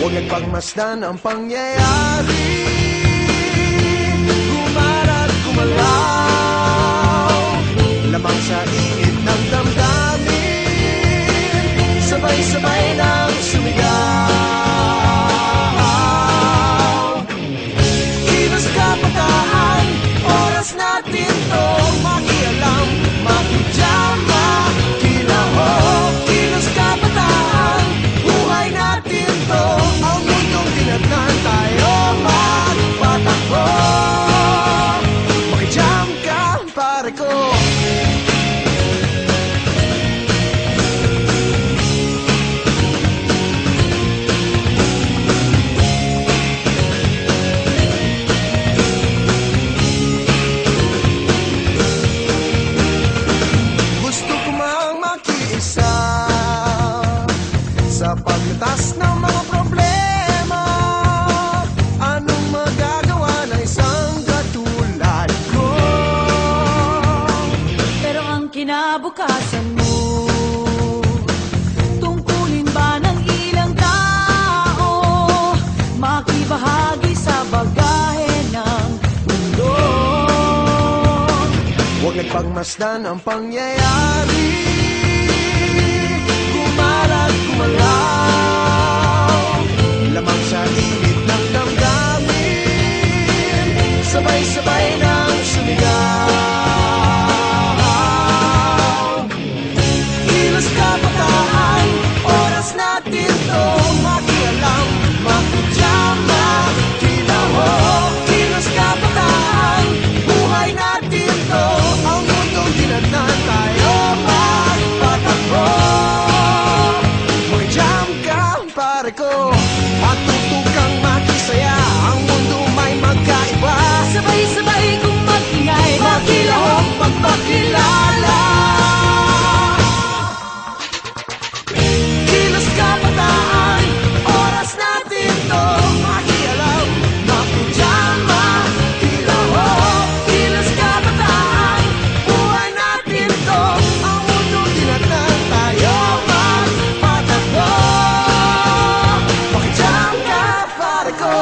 Huwag nagpagmasdan ang pangyayari. Gumarat, gumalaw, lamang sa init ng damdamin, sabay-sabay nang sumigaw. Kilos kabataan, oras natin to makialam, makijama, kilahok. Kilos kabataan, buhay natin to, ang mundong dinatnan tayo magpatakbo. Makijam ka, pare ko. Sa paglutas ng mga problema, anong magagawa ng isang katulad ko? Pero ang kinabukasan mo, tungkulin ba ng ilang tao makibahagi sa bagahe ng mundo? Huwag nagpagmasdan ang pangyayari. Gumarat, gumalaw, lamang sa init ng damdamin, sabay-sabay nang sumigaw. Kilos kabataan, oras natin to makialam, makijama, kilahok. Kilos kabataan, buhay natin to, ang mundong dinatnan tayo magpatakbo. Makijam ka, pare ko, at tutugkang makisaya, ang mundo may magkaiba. Sabay-sabay kong mag-ingay, Makilahok, magpakilala. Kilos kabataan, oras natin to makialam, makijama, kilahok. Kilos kabataan, buhay natin to, ang mundong dinatnan tayo magpatakbo. Makijam ka, pare ko.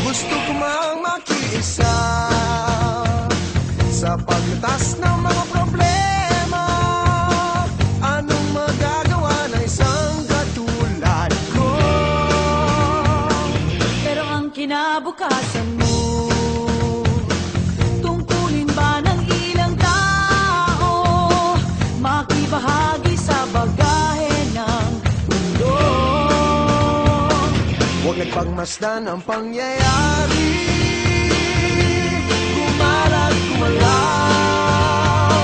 Gusto ko mang makiisa sa paglutas ng mga problema, anong magagawa ng isang katulad ko? pero ang kinabukasan mo, tungkulin ba ng ilang tao makibahagi sa bagahe ng mundo? Huwag nagpagmasdan ang pangyayari. Gumarat, gumalaw,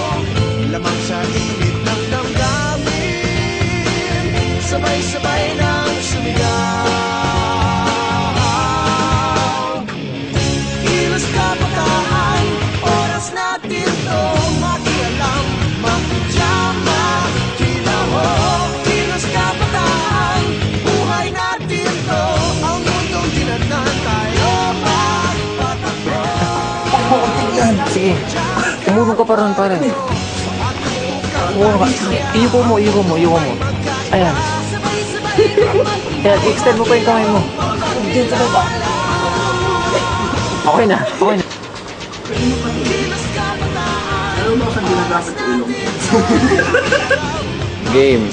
lamang sa init ng damdamin, sabay-sabay nang sumigaw. Kilos kabataan, oras natin to makialam, makijama, kilahok. Kilos kabataan, buhay natin to, ang mundong dinatnan tayo magpatakbo. Sige, tumulong ka pa ron, pare. Tumulong ka. Iyuko mo. Ayan. Ayan, extend mo pa yung kamay mo. Diyan sa baba. Okay na. Game.